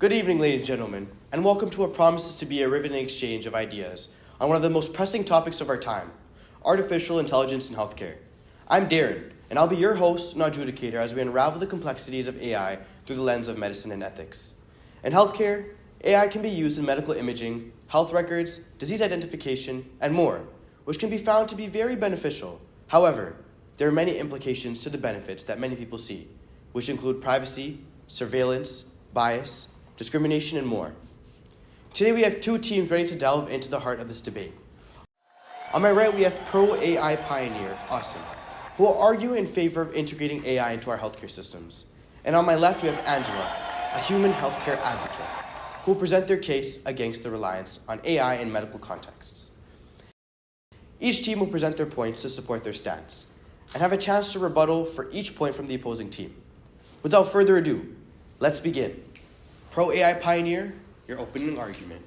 Good evening, ladies and gentlemen, and welcome to what promises to be a riveting exchange of ideas on one of the most pressing topics of our time, artificial intelligence in healthcare. I'm Darren, and I'll be your host and adjudicator as we unravel the complexities of AI through the lens of medicine and ethics. In healthcare, AI can be used in medical imaging, health records, disease identification, and more, which can be found to be very beneficial. However, there are many implications to the benefits that many people see, which include privacy, surveillance, bias, discrimination, and more. Today we have two teams ready to delve into the heart of this debate. On my right, we have pro-AI pioneer, Asim, who will argue in favor of integrating AI into our healthcare systems. And on my left, we have Angela, a human healthcare advocate, who will present their case against the reliance on AI in medical contexts. Each team will present their points to support their stance, and have a chance to rebuttal for each point from the opposing team. Without further ado, let's begin. Pro-AI pioneer, your opening argument.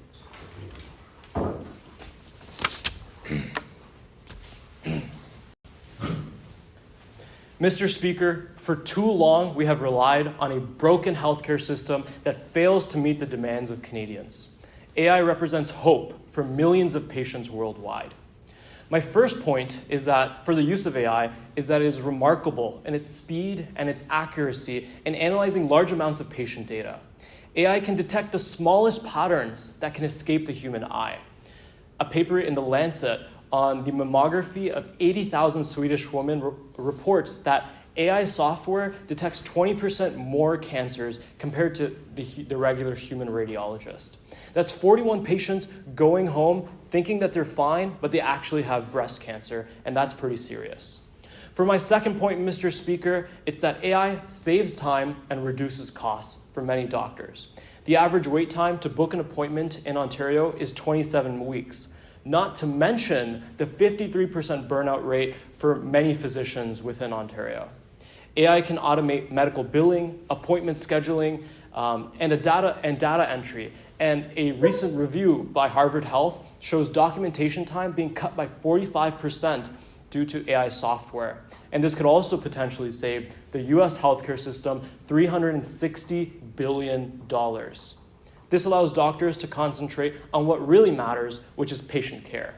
Mr. Speaker, for too long we have relied on a broken healthcare system that fails to meet the demands of Canadians. AI represents hope for millions of patients worldwide. My first point is that for the use of AI is that it is remarkable in its speed and its accuracy in analyzing large amounts of patient data. AI can detect the smallest patterns that can escape the human eye. A paper in The Lancet on the mammography of 80,000 Swedish women reports that AI software detects 20% more cancers compared to the regular human radiologist. That's 41 patients going home thinking that they're fine, but they actually have breast cancer, and that's pretty serious. For my second point, Mr. Speaker, it's that AI saves time and reduces costs for many doctors. The average wait time to book an appointment in Ontario is 27 weeks, not to mention the 53% burnout rate for many physicians within Ontario. AI can automate medical billing, appointment scheduling, and data entry. And a recent review by Harvard Health shows documentation time being cut by 45% due to AI software. And this could also potentially save the US healthcare system $360 billion. This allows doctors to concentrate on what really matters, which is patient care.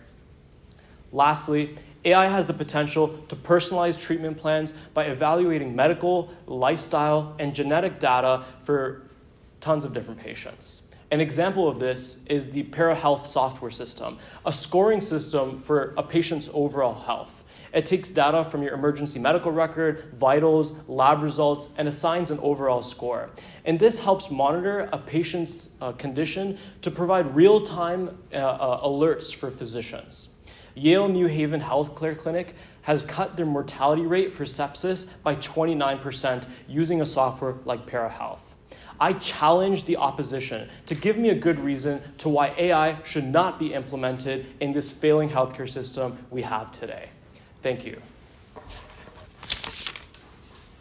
Lastly, AI has the potential to personalize treatment plans by evaluating medical, lifestyle, and genetic data for tons of different patients. An example of this is the ParaHealth software system, a scoring system for a patient's overall health. It takes data from your emergency medical record, vitals, lab results, and assigns an overall score. And this helps monitor a patient's condition to provide real-time alerts for physicians. Yale New Haven Healthcare Clinic has cut their mortality rate for sepsis by 29% using a software like ParaHealth. I challenge the opposition to give me a good reason to why AI should not be implemented in this failing healthcare system we have today. Thank you.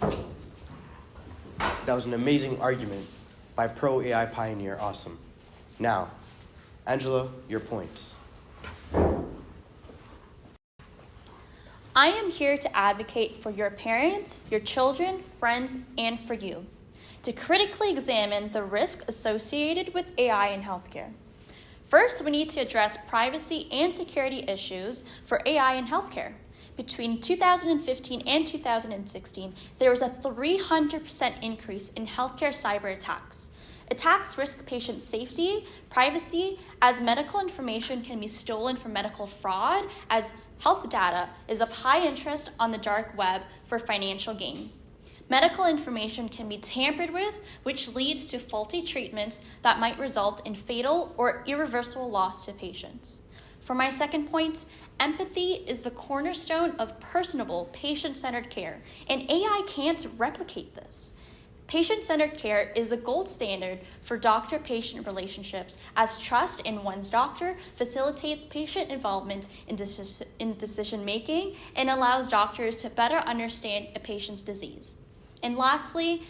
That was an amazing argument by pro-AI pioneer Asim. Now, Angela, your points. I am here to advocate for your parents, your children, friends, and for you, to critically examine the risk associated with AI in healthcare. First, we need to address privacy and security issues for AI in healthcare. Between 2015 and 2016, there was a 300% increase in healthcare cyber attacks. Attacks risk patient safety, privacy, as medical information can be stolen for medical fraud, as health data is of high interest on the dark web for financial gain. Medical information can be tampered with, which leads to faulty treatments that might result in fatal or irreversible loss to patients. For my second point, empathy is the cornerstone of personable, patient-centered care, and AI can't replicate this. Patient-centered care is the gold standard for doctor-patient relationships, as trust in one's doctor facilitates patient involvement in decision-making and allows doctors to better understand a patient's disease. And lastly,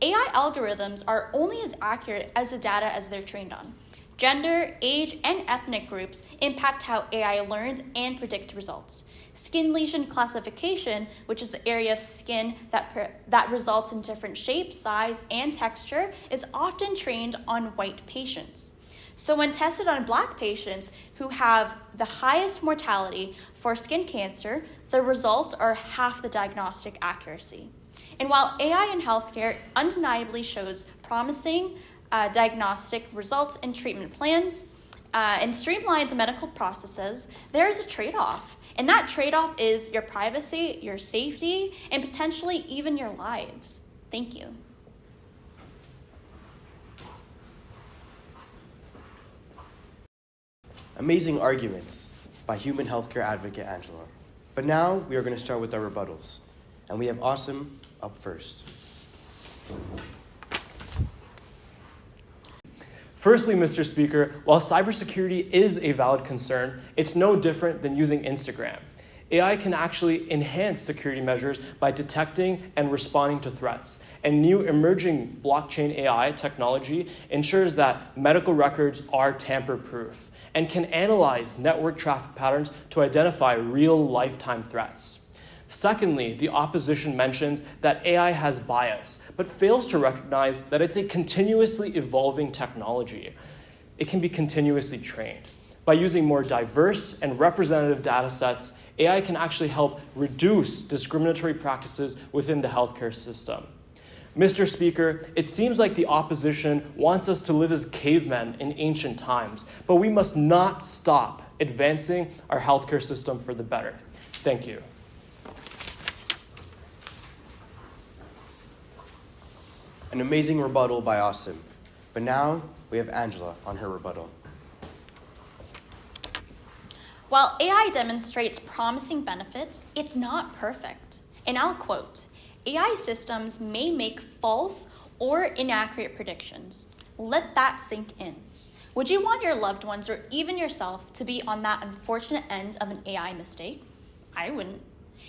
AI algorithms are only as accurate as the data as they're trained on. Gender, age, and ethnic groups impact how AI learns and predicts results. Skin lesion classification, which is the area of skin that results in different shape, size, and texture, is often trained on white patients. So when tested on Black patients who have the highest mortality for skin cancer, the results are half the diagnostic accuracy. And while AI in healthcare undeniably shows promising diagnostic results and treatment plans and streamlines medical processes, there is a trade-off. And that trade-off is your privacy, your safety, and potentially even your lives. Thank you. Amazing arguments by human healthcare advocate Angela. But now we are going to start with our rebuttals. And we have Asim up first. Firstly, Mr. Speaker, while cybersecurity is a valid concern, it's no different than using Instagram. AI can actually enhance security measures by detecting and responding to threats. And new emerging blockchain AI technology ensures that medical records are tamper-proof and can analyze network traffic patterns to identify real lifetime threats. Secondly, the opposition mentions that AI has bias, but fails to recognize that it's a continuously evolving technology. It can be continuously trained. By using more diverse and representative data sets, AI can actually help reduce discriminatory practices within the healthcare system. Mr. Speaker, it seems like the opposition wants us to live as cavemen in ancient times, but we must not stop advancing our healthcare system for the better. Thank you. An amazing rebuttal by Asim. But now we have Angela on her rebuttal. While AI demonstrates promising benefits, it's not perfect. And I'll quote, "AI systems may make false or inaccurate predictions. Let that sink in." Would you want your loved ones or even yourself to be on that unfortunate end of an AI mistake? I wouldn't.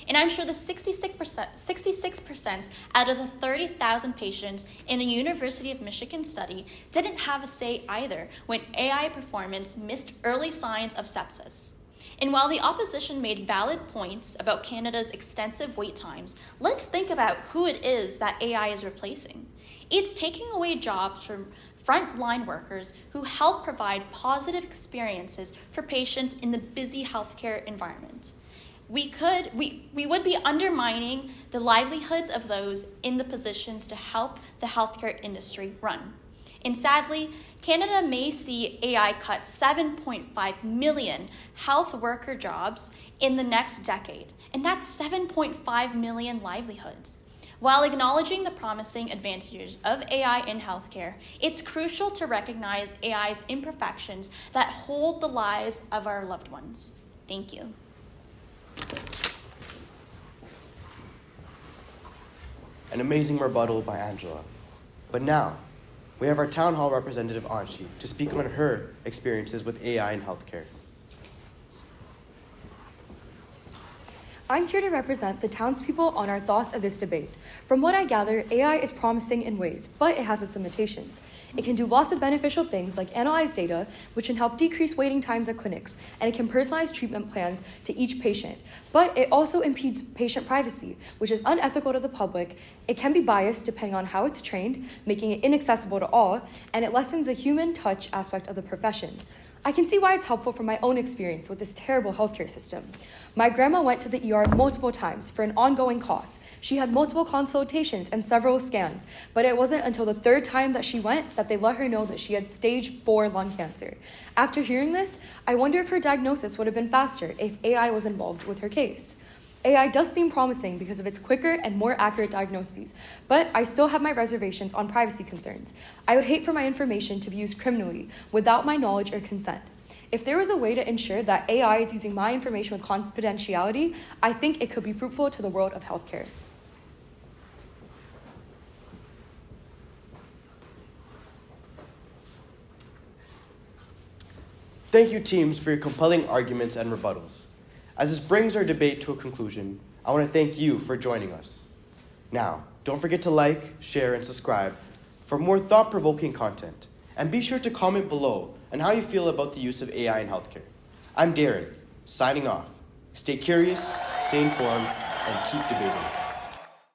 And I'm sure the 66% out of the 30,000 patients in a University of Michigan study didn't have a say either when AI performance missed early signs of sepsis. And while the opposition made valid points about Canada's extensive wait times, let's think about who it is that AI is replacing. It's taking away jobs from frontline workers who help provide positive experiences for patients in the busy healthcare environment. We would be undermining the livelihoods of those in the positions to help the healthcare industry run. And sadly, Canada may see AI cut 7.5 million health worker jobs in the next decade, and that's 7.5 million livelihoods. While acknowledging the promising advantages of AI in healthcare, it's crucial to recognize AI's imperfections that hold the lives of our loved ones. Thank you. An amazing rebuttal by Angela. But now, we have our town hall representative Aanshi to speak on her experiences with AI in healthcare. I'm here to represent the townspeople on our thoughts of this debate. From what I gather, AI is promising in ways, but it has its limitations. It can do lots of beneficial things like analyze data, which can help decrease waiting times at clinics, and it can personalize treatment plans to each patient. But it also impedes patient privacy, which is unethical to the public. It can be biased depending on how it's trained, making it inaccessible to all, and it lessens the human touch aspect of the profession. I can see why it's helpful from my own experience with this terrible healthcare system. My grandma went to the ER multiple times for an ongoing cough. She had multiple consultations and several scans, but it wasn't until the third time that she went that they let her know that she had stage 4 lung cancer. After hearing this, I wonder if her diagnosis would have been faster if AI was involved with her case. AI does seem promising because of its quicker and more accurate diagnoses, but I still have my reservations on privacy concerns. I would hate for my information to be used criminally without my knowledge or consent. If there was a way to ensure that AI is using my information with confidentiality, I think it could be fruitful to the world of healthcare. Thank you, teams, for your compelling arguments and rebuttals. As this brings our debate to a conclusion, I want to thank you for joining us. Now, don't forget to like, share, and subscribe for more thought-provoking content. And be sure to comment below and how you feel about the use of AI in healthcare. I'm Darren, signing off. Stay curious, stay informed, and keep debating.